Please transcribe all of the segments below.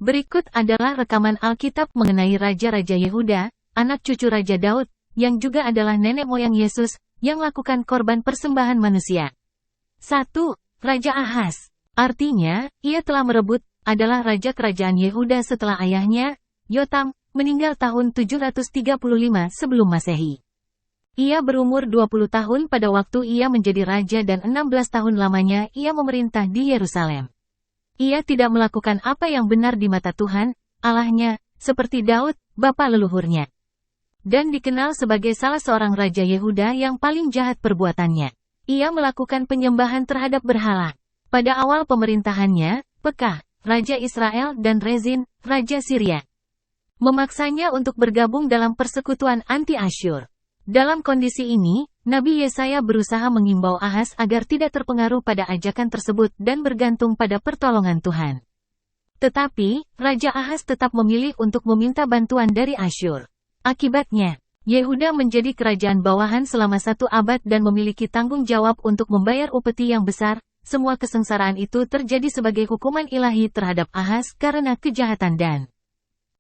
Berikut adalah rekaman Alkitab mengenai Raja-Raja Yehuda, anak cucu Raja Daud, yang juga adalah nenek moyang Yesus, yang lakukan korban persembahan manusia. 1. Raja Ahaz. Artinya, ia telah merebut, adalah Raja Kerajaan Yehuda setelah ayahnya, Yotam, meninggal tahun 735 sebelum Masehi. Ia berumur 20 tahun pada waktu ia menjadi raja dan 16 tahun lamanya ia memerintah di Yerusalem. Ia tidak melakukan apa yang benar di mata Tuhan, Allahnya, seperti Daud, bapa leluhurnya. Dan dikenal sebagai salah seorang Raja Yehuda yang paling jahat perbuatannya. Ia melakukan penyembahan terhadap berhala. Pada awal pemerintahannya, Pekah, Raja Israel dan Rezin, Raja Syria, memaksanya untuk bergabung dalam persekutuan anti-Asyur. Dalam kondisi ini, Nabi Yesaya berusaha mengimbau Ahaz agar tidak terpengaruh pada ajakan tersebut dan bergantung pada pertolongan Tuhan. Tetapi, Raja Ahaz tetap memilih untuk meminta bantuan dari Asyur. Akibatnya, Yehuda menjadi kerajaan bawahan selama 1 abad dan memiliki tanggung jawab untuk membayar upeti yang besar. Semua kesengsaraan itu terjadi sebagai hukuman ilahi terhadap Ahaz karena kejahatan dan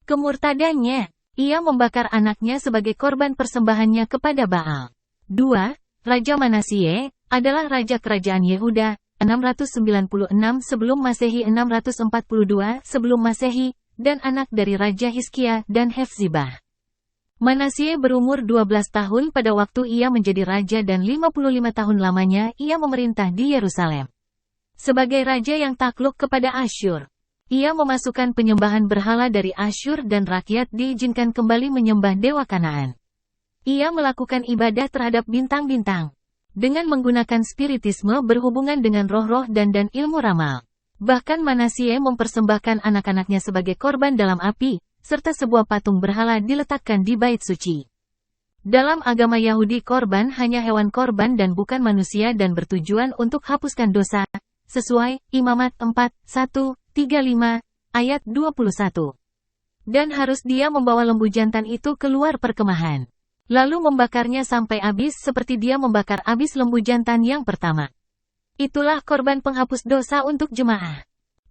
kemurtadannya. Ia membakar anaknya sebagai korban persembahannya kepada Baal. 2. Raja Manasye, adalah Raja Kerajaan Yehuda, 696 sebelum Masehi 642 sebelum Masehi, dan anak dari Raja Hizkia dan Hefzibah. Manasye berumur 12 tahun pada waktu ia menjadi raja dan 55 tahun lamanya ia memerintah di Yerusalem. Sebagai raja yang takluk kepada Asyur, ia memasukkan penyembahan berhala dari Asyur dan rakyat diizinkan kembali menyembah dewa Kanaan. Ia melakukan ibadah terhadap bintang-bintang. Dengan menggunakan spiritisme berhubungan dengan roh-roh dan ilmu ramal. Bahkan Manasye mempersembahkan anak-anaknya sebagai korban dalam api, serta sebuah patung berhala diletakkan di bait suci. Dalam agama Yahudi korban hanya hewan korban dan bukan manusia dan bertujuan untuk hapuskan dosa, sesuai Imamat 4:1-35, ayat 21. Dan harus dia membawa lembu jantan itu keluar perkemahan. Lalu membakarnya sampai habis seperti dia membakar habis lembu jantan yang pertama. Itulah korban penghapus dosa untuk jemaah.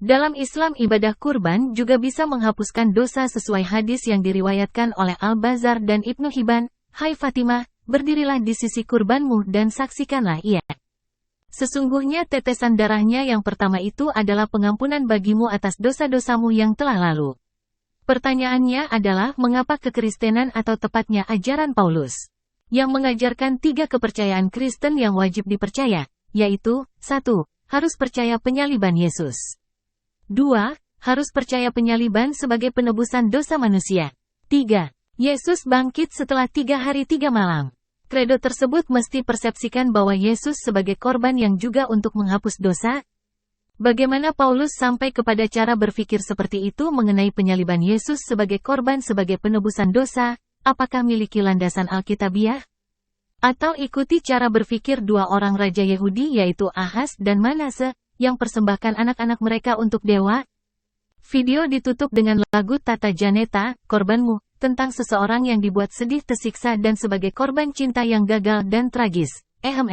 Dalam Islam ibadah kurban juga bisa menghapuskan dosa sesuai hadis yang diriwayatkan oleh Al-Bazar dan Ibnu Hibban. Hai Fatimah, berdirilah di sisi kurbanmu dan saksikanlah ia. Sesungguhnya tetesan darahnya yang pertama itu adalah pengampunan bagimu atas dosa-dosamu yang telah lalu. Pertanyaannya adalah mengapa kekristenan atau tepatnya ajaran Paulus, yang mengajarkan 3 kepercayaan Kristen yang wajib dipercaya, yaitu, 1. Harus percaya penyaliban Yesus. 2. Harus percaya penyaliban sebagai penebusan dosa manusia. 3. Yesus bangkit setelah 3 hari 3 malam. Kredo tersebut mesti persepsikan bahwa Yesus sebagai korban yang juga untuk menghapus dosa. Bagaimana Paulus sampai kepada cara berpikir seperti itu mengenai penyaliban Yesus sebagai korban sebagai penebusan dosa? Apakah miliki landasan Alkitabiah? Atau ikuti cara berpikir 2 orang raja Yahudi yaitu Ahaz dan Manase, yang persembahkan anak-anak mereka untuk dewa? Video ditutup dengan lagu Tata Janeta, Korbanmu, tentang seseorang yang dibuat sedih tersiksa dan sebagai korban cinta yang gagal dan tragis. Ehem.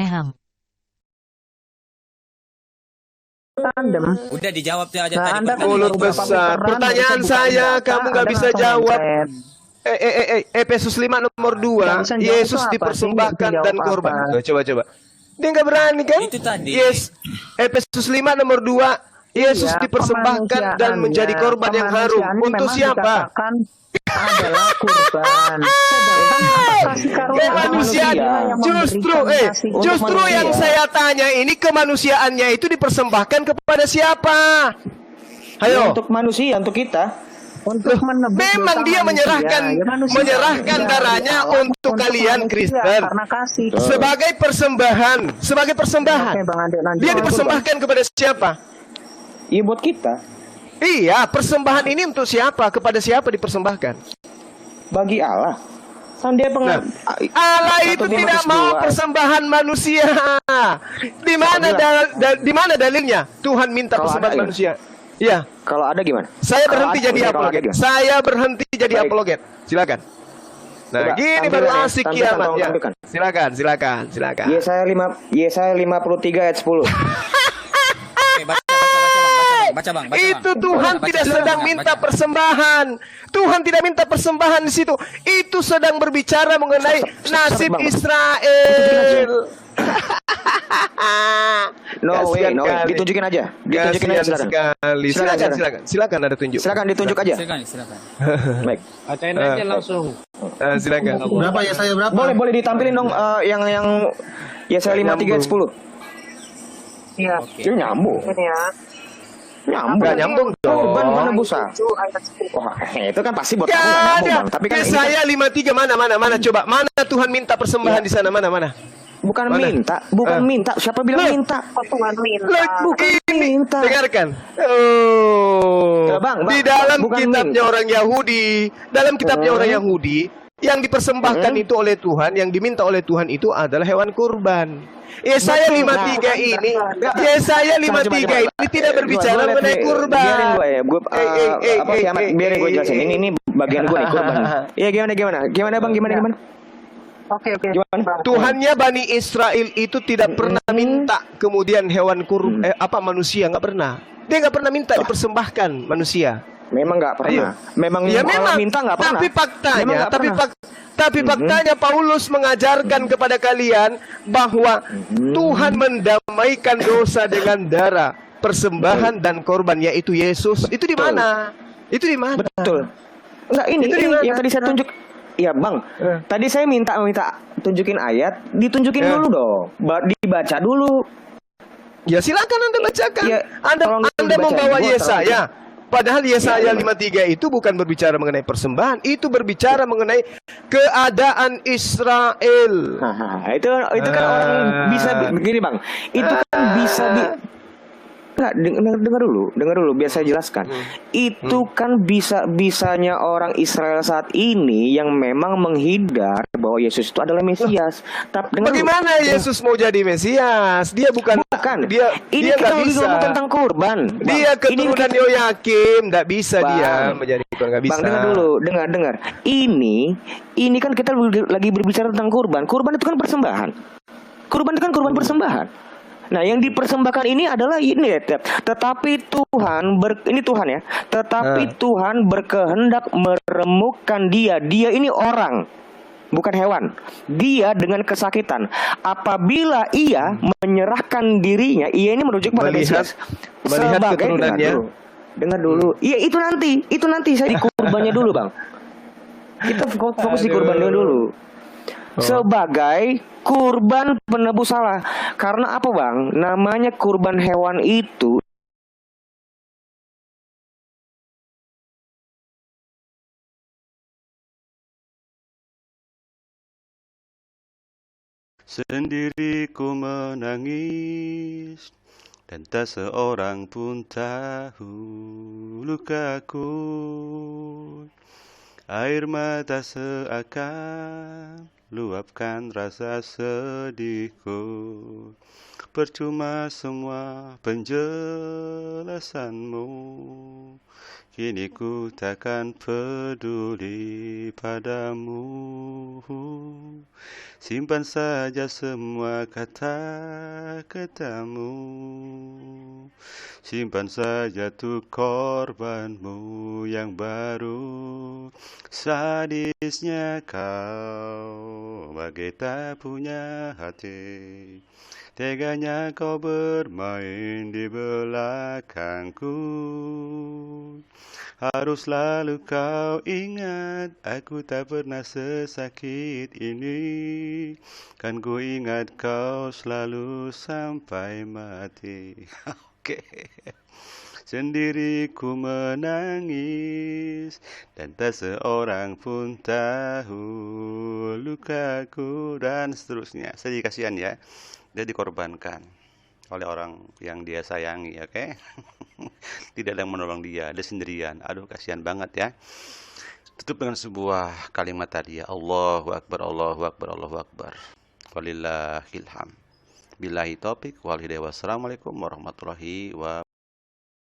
Udah dijawab tuh aja Nah, tadi Anda pertanyaan. mulut besar. Pertanyaan saya, kamu nggak bisa jawab. Efesus 5 nomor 2, Yesus dipersembahkan dan korban. Coba. Dia nggak berani kan? Itu tadi. Yes. Efesus 5 nomor 2, Yesus dipersembahkan dan menjadi korban yang harum. Untuk siapa? Adalah kurban. Kemanusiaan. Justru yang saya tanya ini kemanusiaannya itu dipersembahkan kepada siapa? Ayo. Untuk manusia, untuk kita. Untuk memang dia menyerahkan darahnya untuk kalian Kristen sebagai persembahan, Dia dipersembahkan kepada siapa? Iya, buat kita. Iya, persembahan ini untuk siapa? Kepada siapa dipersembahkan? Bagi Allah. Kan dia Allah itu tidak mau persembahan manusia. Di mana dalilnya? Tuhan minta persembahan manusia. Iya. Kalau ada gimana? Saya berhenti jadi apologet. Silakan. Nah, gini baru asik kiamat ya. Silakan. Yesaya 53 ayat 10. baca bang. Itu Tuhan tidak sedang minta persembahan. Tuhan tidak minta persembahan di situ. Itu sedang berbicara mengenai nasib Israel. No way, ditunjukin aja. Ditunjukin aja silakan. Silakan ada tunjuk. Silakan ditunjuk aja. Silakan. Baik. Bacain aja langsung. Silakan. Berapa ya saya berapa? Boleh ditampilin dong yang Yesaya 53 ayat 10. Iya. Itu nyambung. Enggak nyambung dong. Korban penebusan. Wah, itu kan pasti buat kamu nggak Ya nyambung, ada. Bang. Tapi kan ini Yesaya 53 mana coba. Mana Tuhan minta persembahan di sana? Mana? bukan Mana? minta. Siapa bilang minta? Tuhan minta. Bukan minta. Dengarkan. Oh. Ya, Bang, Di dalam bukan kitabnya minta. orang Yahudi, orang Yahudi, yang dipersembahkan itu oleh Tuhan, yang diminta oleh Tuhan itu adalah hewan kurban. Yesaya 53 ini, Yesaya 53 ini tidak berbicara mengenai kurban. Biarin gue ya, biarin gue jelasin. Ini bagian gue nih kurban. Iya gimana bang? Gimana? Oke. Tuhannya Bani Israel itu tidak pernah minta kemudian hewan manusia, nggak pernah. Dia nggak pernah minta dipersembahkan manusia. Memang nggak pernah. Memang minta nggak pernah. Tapi faktanya Paulus mengajarkan kepada kalian bahwa Tuhan mendamaikan dosa dengan darah, persembahan dan korban, yaitu Yesus. Itu di mana? Betul. Enggak, ini yang tadi saya tunjuk. Iya bang, tadi saya minta tunjukin ayat, ditunjukin dulu dong, dibaca dulu. Ya silakan Anda bacakan. Ya, Anda membawa Yesaya. Padahal Yesaya 53 itu bukan berbicara mengenai persembahan, itu berbicara mengenai keadaan Israel. Itu kan orang bisa begini bang. Itu kan bisa dengar dulu biar saya jelaskan. Itu kan bisanya orang Israel saat ini yang memang menghindar bahwa Yesus itu adalah Mesias. Tapi bagaimana Yesus mau jadi Mesias? Dia bukan. Dia kita nggak bisa. ngomong tentang kurban. Dia keturunan Yoyakim, nggak bisa dia menjadi kurban, nggak bisa. Bang, dengar. Ini kan kita lagi berbicara tentang kurban. Kurban itu kan persembahan. Kurban itu kan kurban persembahan. Nah, yang dipersembahkan ini adalah ini ya, tetapi Tuhan berkehendak meremukkan dia. Dia ini orang, bukan hewan. Dia dengan kesakitan. Apabila ia menyerahkan dirinya, ia ini merujuk pada Mesias. Melihat keturunannya. Dengar dulu. Iya, itu nanti saya di kurbannya dulu, Bang. Kita fokus di kurbannya dulu. Sebagai kurban penebus salah. Karena apa bang? Namanya kurban hewan itu sendiri ku menangis dan tak seorang pun tahu lukaku. Air mata seakan luapkan rasa sedihku. Percuma semua penjelasanmu. Kini ku takkan peduli padamu. Simpan saja semua kata-katamu. Simpan saja tuh korbanmu yang baru. Sadisnya kau bagai tak punya hati. Teganya kau bermain di belakangku. Harus selalu kau ingat, aku tak pernah sesakit ini. Kan ku ingat kau selalu sampai mati. Oke. Sendiri ku menangis dan tak seorang pun tahu lukaku, dan seterusnya. Sedih kasihan ya. Dia dikorbankan oleh orang yang dia sayangi, oke? Tidak ada yang menolong dia sendirian. Aduh, kasihan banget ya. Tutup dengan sebuah kalimat tadi ya. Allahu Akbar, Allahu Akbar, Allahu Akbar. Walillahilham. Billahi taufik wal hidayah. Wassalamualaikum warahmatullahi wabarakatuh.